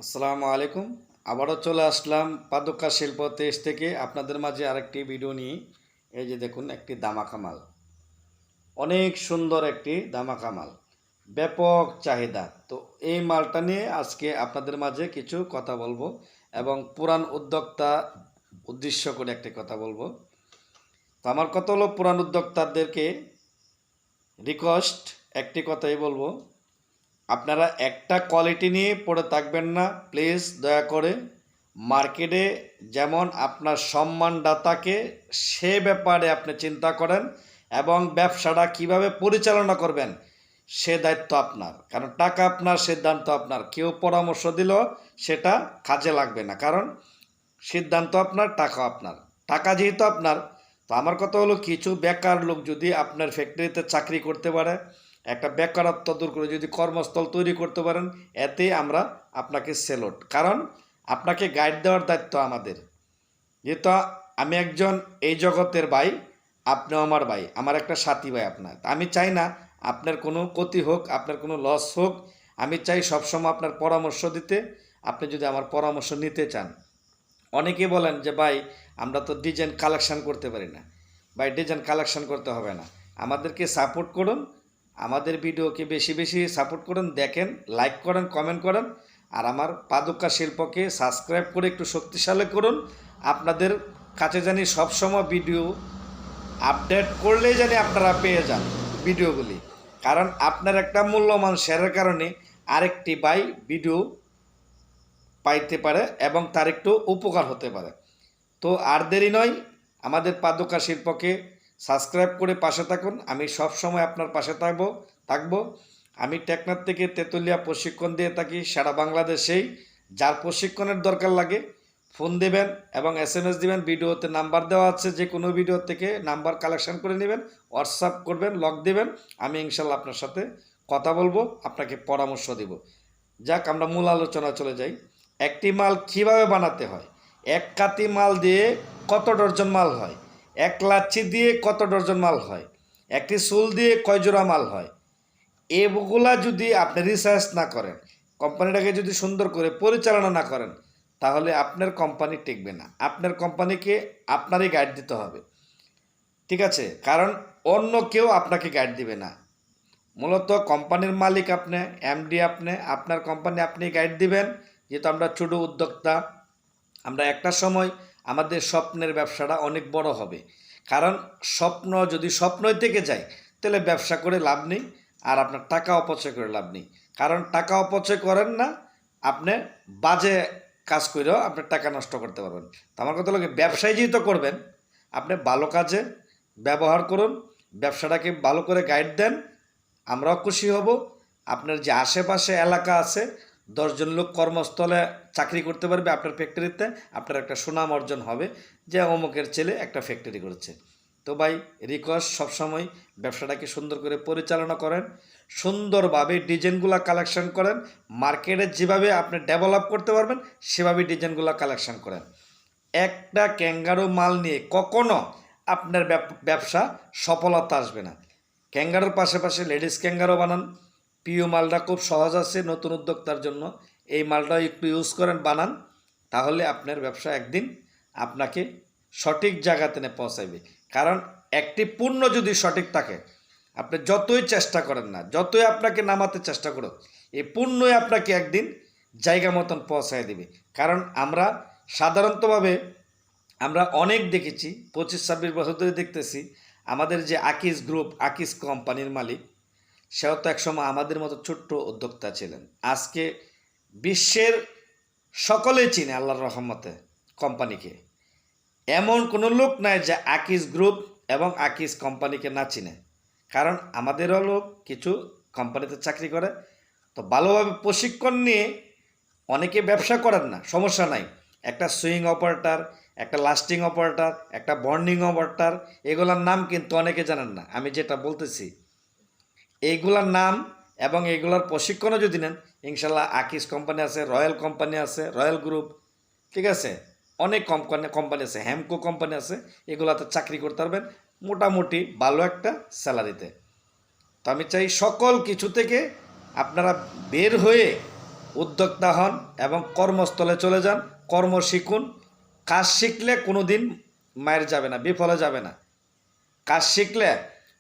আসসালামু আলাইকুম। আবারও চলে আসলাম পাদুকা শিল্প দেশ থেকে আপনাদের মাঝে আরেকটি ভিডিও নিয়ে। এই যে দেখুন, একটি দামাকা মাল, অনেক সুন্দর একটি দামাকা মাল, ব্যাপক চাহিদা। তো এই মালটা নিয়ে আজকে আপনাদের মাঝে কিছু কথা বলবো এবং পুরান উদ্যোক্তা উদ্দেশ্য করে একটি কথা বলবো। তো আমার কথা হলো, পুরান উদ্যোক্তাদেরকে রিকোয়েস্ট একটি কথাই বলবো, আপনারা একটা কোয়ালিটি নিয়ে পড়ে থাকবেন না প্লিজ, দয়া করে। মার্কেটে যেমন আপনার সম্মানদাতাকে, সে ব্যাপারে আপনি চিন্তা করেন এবং ব্যবসাটা কিভাবে পরিচালনা করবেন সে দায়িত্ব আপনার। কারণ টাকা আপনার, সিদ্ধান্ত আপনার। কেউ পরামর্শ দিল সেটা কাজে লাগবে না, কারণ সিদ্ধান্ত আপনার, টাকা আপনার। টাকা যেহেতু আপনার, তো আমার কথা হলো, কিছু বেকার লোক যদি আপনার ফ্যাক্টরিতে চাকরি করতে পারে, একটা বেকারত্ব দূর করে যদি কর্মস্থল তৈরি করতে পারেন, এতে আমরা আপনাকে সেলুট। কারণ আপনাকে গাইড দেওয়ার দায়িত্ব আমাদের। যেহেতু আমি একজন এই জগতের ভাই, আপনিও আমার ভাই, আমার একটা সাথী ভাই আপনার। আমি চাই না আপনার কোনো ক্ষতি হোক, আপনার কোনো লস হোক। আমি চাই সবসময় আপনার পরামর্শ দিতে। আপনি যদি আমার পরামর্শ নিতে চান, অনেকে বলেন যে ভাই, আমরা তো ডিজাইন কালেকশন করতে পারি না। ভাই, ডিজাইন কালেকশন করতে হবে না, আমাদেরকে সাপোর্ট করুন, আমাদের ভিডিওকে বেশি বেশি সাপোর্ট করুন, দেখেন, লাইক করেন, কমেন্ট করেন, আর আমার পাদুকা শিল্পকে সাবস্ক্রাইব করে একটু শক্তিশালী করুন। আপনাদের কাছে জানি সবসময় ভিডিও আপডেট করলেই জানি আপনারা পেয়ে যান ভিডিওগুলি। কারণ আপনার একটা মূল্যবান শেয়ারের কারণে আরেকটি ভাই ভিডিও পাইতে পারে এবং তার একটু উপকার হতে পারে। তো আর দেরি নয়, আমাদের পাদুকা শিল্পকে সাবস্ক্রাইব করে পাশে থাকুন। আমি সব সময় আপনার পাশে থাকবো। আমি টেকনাফ থেকে তেতুলিয়া প্রশিক্ষণ দিয়ে থাকি সারা বাংলাদেশেই। যার প্রশিক্ষণের দরকার লাগে ফোন দেবেন এবং SMS দিবেন। ভিডিওতে নাম্বার দেওয়া আছে, যে কোনো ভিডিও থেকে নাম্বার কালেকশন করে নেবেন, হোয়াটসঅ্যাপ করবেন, লক দেবেন। আমি ইনশাল্লাহ আপনার সাথে কথা বলবো, আপনাকে পরামর্শ দেব। যাক, আমরা মূল আলোচনা চলে যাই। একটি মাল কিভাবে বানাতে হয়, এক কাতি মাল দিয়ে কত ডর্জন মাল হয়, এক লাচ্ছি দিয়ে কত ডর্জন মাল হয়, একটি সুল দিয়ে কয় জোড়া মাল হয়, এগুলা যদি আপনি রিসার্চ না করেন, কোম্পানিটাকে যদি সুন্দর করে পরিচালনা না করেন, তাহলে আপনার কোম্পানি টিকবে না। আপনার কোম্পানিকে আপনারই গাইড দিতে হবে, ঠিক আছে? কারণ অন্য কেউ আপনাকে গাইড দিবে না। মূলত কোম্পানির মালিক আপনি, MD আপনি, আপনার কোম্পানি আপনি গাইড দিবেন। যেহেতু আমরা ছোটো উদ্যোক্তা, আমরা একটা সময় আমাদের স্বপ্নের ব্যবসাটা অনেক বড় হবে। কারণ স্বপ্ন যদি স্বপ্নই থেকে যায়, তাহলে ব্যবসা করে লাভ নেই, আর আপনার টাকা অপচয় করে লাভ নেই। কারণ টাকা অপচয় করেন না, আপনি বাজে কাজ করেও আপনার টাকা নষ্ট করতে পারবেন। তো আমার কথা হলো, ব্যবসায় যেহেতু করবেন, আপনি ভালো কাজে ব্যবহার করুন, ব্যবসাটাকে ভালো করে গাইড দেন, আমরাও খুশি হব। আপনার যে আশেপাশে এলাকা আছে, 10 জন লোক কর্মস্থলে চাকরি করতে পারবে আপনার ফ্যাক্টরিতে, আপনার একটা সুনাম অর্জন হবে যে অমুকের ছেলে একটা ফ্যাক্টরি করেছে। তো ভাই, রিকোয়েস্ট, সবসময় ব্যবসাটাকে সুন্দর করে পরিচালনা করেন, সুন্দরভাবে ডিজাইনগুলো কালেকশন করেন। মার্কেটে যেভাবে আপনি ডেভেলপ করতে পারবেন সেভাবে ডিজাইনগুলো কালেকশন করেন। একটা ক্যাঙ্গারু মাল নিয়ে কখনো আপনার ব্যবসা সফলতা আসবে না। ক্যাঙ্গারুর পাশাপাশি লেডিস ক্যাঙ্গারু বানান। পিও মালটা খুব সহজ আছে নতুন উদ্যোক্তার জন্য, এই মালটাও একটু ইউজ করেন, বানান, তাহলে আপনার ব্যবসা একদিন আপনাকে সঠিক জায়গাতে নিয়ে পৌঁছাইবে। কারণ একটি পণ্য যদি সঠিক থাকে, আপনি যতই চেষ্টা করেন না, যতই আপনাকে নামাতে চেষ্টা করুক, এই পণ্যই আপনাকে একদিন জায়গা মতন পৌঁছায় দেবে। কারণ আমরা সাধারণতভাবে আমরা অনেক দেখেছি, 25-26 বছর ধরে দেখতেছি, আমাদের যে আকিস গ্রুপ, আকিস কোম্পানির মালিক, সেও তো একসময় আমাদের মতো ছোট্ট উদ্যোক্তা ছিলেন। আজকে বিশ্বের সকলেই চিনে আল্লাহর রহমতে কোম্পানিকে। এমন কোনো লোক নাই যে আকিস গ্রুপ এবং আকিস কোম্পানিকে না চিনে। কারণ আমাদেরও লোক কিছু কোম্পানিতে চাকরি করে। তো ভালোভাবে প্রশিক্ষণ নিয়ে অনেকে ব্যবসা করেন না, সমস্যা নাই। একটা সুইং অপারেটর, একটা লাস্টিং অপারেটর, একটা বর্নিং অপারেটর, এগুলোর নাম কিন্তু অনেকে জানেন না। আমি যেটা বলতেছি, এইগুলার নাম এবং এইগুলার প্রশিক্ষণও যদি নেন, ইনশাল্লাহ আকিস কোম্পানি আছে, রয়্যাল কোম্পানি আছে, রয়্যাল গ্রুপ, ঠিক আছে, অনেক কোম্পানি আছে, হ্যামকো কোম্পানি আছে, এগুলাতে চাকরি করতে পারবেন মোটামুটি ভালো একটা স্যালারিতে। তো আমি চাই সকল কিছু থেকে আপনারা বের হয়ে উদ্যোক্তা হন এবং কর্মস্থলে চলে যান, কর্ম শিখুন। কাজ শিখলে কোনো দিন মায়ের যাবে না, বিফলে যাবে না। কাজ শিখলে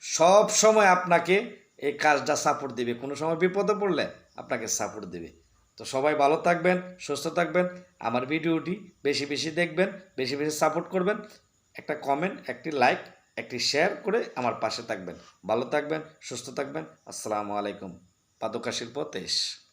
সব সময় আপনাকে এই কাজটা সাপোর্ট দিবে, কোনো সময় বিপদে পড়লে আপনাকে সাপোর্ট দিবে। তো সবাই ভালো থাকবেন, সুস্থ থাকবেন। আমার ভিডিওটি বেশি বেশি দেখবেন, বেশি বেশি সাপোর্ট করবেন। একটা কমেন্ট, একটি লাইক, একটি শেয়ার করে আমার পাশে থাকবেন। ভালো থাকবেন, সুস্থ থাকবেন। আসসালামু আলাইকুম। পাদুকা শিল্প 23।